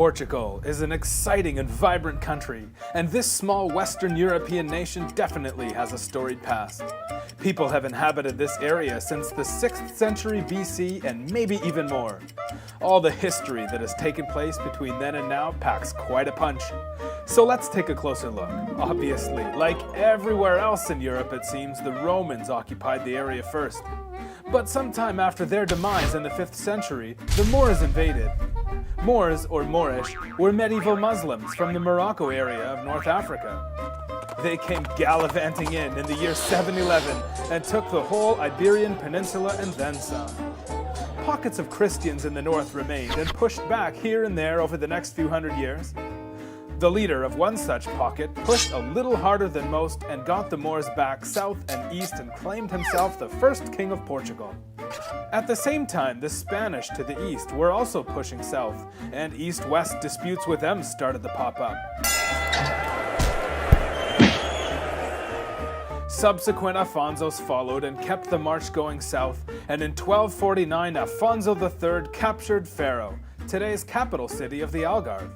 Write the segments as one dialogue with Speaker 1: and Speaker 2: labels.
Speaker 1: Portugal is an exciting and vibrant country, and this small Western European nation definitely has a storied past. People have inhabited this area since the 6th century BC and maybe even more. All the history that has taken place between then and now packs quite a punch. So let's take a closer look. Obviously, like everywhere else in Europe it seems, the Romans occupied the area first. But sometime after their demise in the 5th century, the Moors invaded. Moors, or Moorish, were medieval Muslims from the Morocco area of North Africa. They came gallivanting in the year 711 and took the whole Iberian Peninsula and then some. Pockets of Christians in the north remained and pushed back here and there over the next few hundred years. The leader of one such pocket pushed a little harder than most and got the Moors back south and east and claimed himself the first king of Portugal. At the same time, the Spanish to the east were also pushing south, and east-west disputes with them started to pop up. Subsequent Afonsos followed and kept the march going south, and in 1249 Afonso III captured Faro, today's capital city of the Algarve.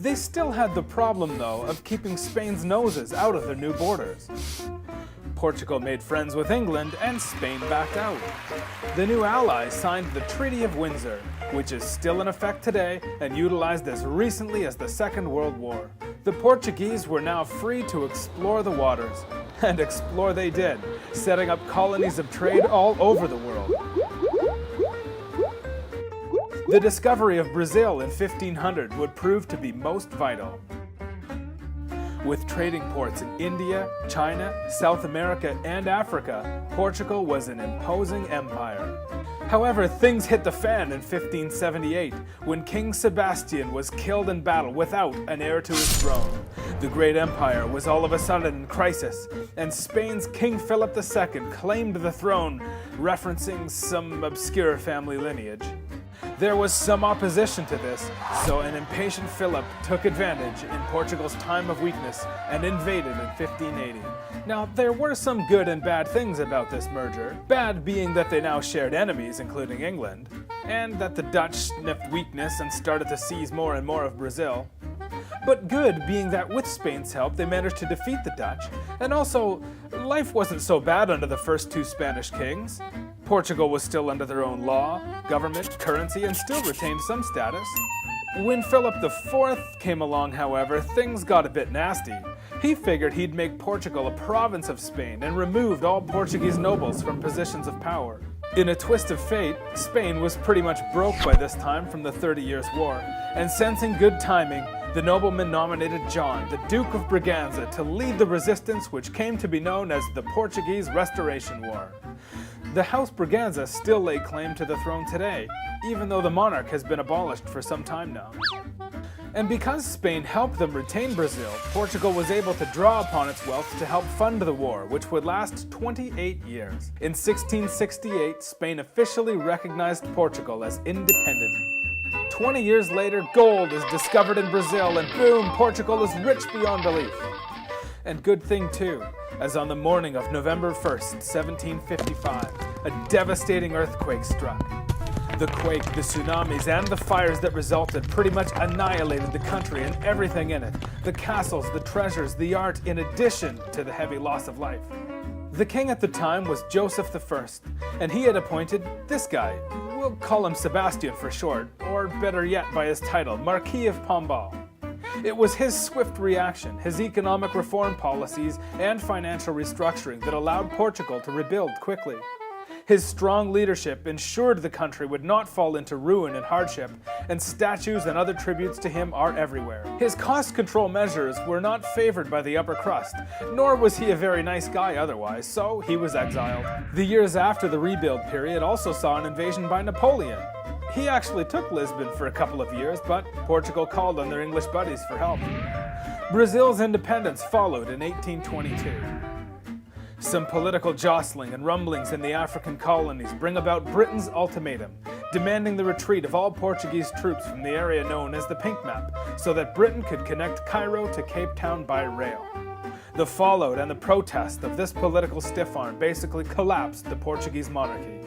Speaker 1: They still had the problem, though, of keeping Spain's noses out of their new borders. Portugal made friends with England, and Spain backed out. The new allies signed the Treaty of Windsor, which is still in effect today and utilized as recently as the Second World War. The Portuguese were now free to explore the waters, and explore they did, setting up colonies of trade all over the world. The discovery of Brazil in 1500 would prove to be most vital. With trading ports in India, China, South America, and Africa, Portugal was an imposing empire. However, things hit the fan in 1578, when King Sebastian was killed in battle without an heir to his throne. The great empire was all of a sudden in crisis, and Spain's King Philip II claimed the throne, referencing some obscure family lineage. There was some opposition to this, so an impatient Philip took advantage in Portugal's time of weakness and invaded in 1580. Now, there were some good and bad things about this merger, bad being that they now shared enemies, including England, and that the Dutch sniffed weakness and started to seize more and more of Brazil. But good being that with Spain's help they managed to defeat the Dutch, and also, life wasn't so bad under the first two Spanish kings. Portugal was still under their own law, government, currency, and still retained some status. When Philip IV came along, however, things got a bit nasty. He figured he'd make Portugal a province of Spain and removed all Portuguese nobles from positions of power. In a twist of fate, Spain was pretty much broke by this time from the 30 Years' War, and sensing good timing, the nobleman nominated John, the Duke of Braganza, to lead the resistance which came to be known as the Portuguese Restoration War. The House Braganza still lay claim to the throne today, even though the monarch has been abolished for some time now. And because Spain helped them retain Brazil, Portugal was able to draw upon its wealth to help fund the war, which would last 28 years. In 1668, Spain officially recognized Portugal as independent. 20 years later, gold is discovered in Brazil, and boom, Portugal is rich beyond belief. And good thing too, as on the morning of November 1st, 1755, a devastating earthquake struck. The quake, the tsunamis, and the fires that resulted pretty much annihilated the country and everything in it. The castles, the treasures, the art, in addition to the heavy loss of life. The king at the time was Joseph I, and he had appointed this guy. We'll call him Sebastian for short, or better yet by his title, Marquis of Pombal. It was his swift reaction, his economic reform policies, and financial restructuring that allowed Portugal to rebuild quickly. His strong leadership ensured the country would not fall into ruin and hardship, and statues and other tributes to him are everywhere. His cost control measures were not favored by the upper crust, nor was he a very nice guy otherwise, so he was exiled. The years after the rebuild period also saw an invasion by Napoleon. He actually took Lisbon for a couple of years, but Portugal called on their English buddies for help. Brazil's independence followed in 1822. Some political jostling and rumblings in the African colonies bring about Britain's ultimatum, demanding the retreat of all Portuguese troops from the area known as the Pink Map, so that Britain could connect Cairo to Cape Town by rail. The fallout and the protest of this political stiff-arm basically collapsed the Portuguese monarchy.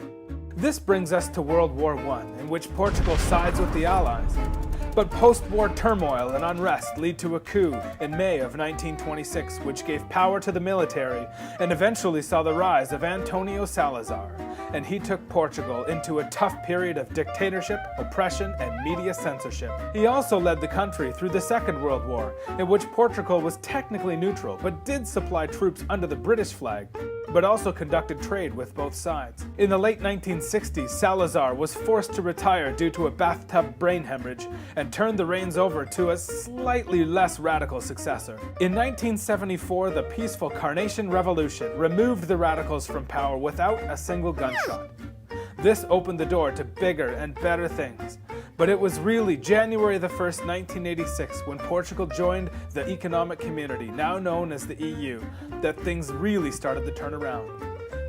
Speaker 1: This brings us to World War I, in which Portugal sides with the Allies. But post-war turmoil and unrest lead to a coup in May of 1926, which gave power to the military and eventually saw the rise of Antonio Salazar, and he took Portugal into a tough period of dictatorship, oppression, and media censorship. He also led the country through the Second World War, in which Portugal was technically neutral, but did supply troops under the British flag, but also conducted trade with both sides. In the late 1960s, Salazar was forced to retire due to a bathtub brain hemorrhage and turned the reins over to a slightly less radical successor. In 1974, the peaceful Carnation Revolution removed the radicals from power without a single gunshot. This opened the door to bigger and better things. But it was really January the 1st, 1986, when Portugal joined the economic community, now known as the EU, that things really started to turn around.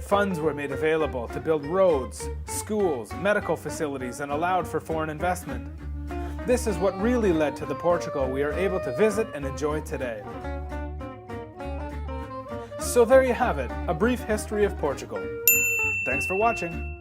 Speaker 1: Funds were made available to build roads, schools, medical facilities, and allowed for foreign investment. This is what really led to the Portugal we are able to visit and enjoy today. So there you have it, a brief history of Portugal. Thanks for watching.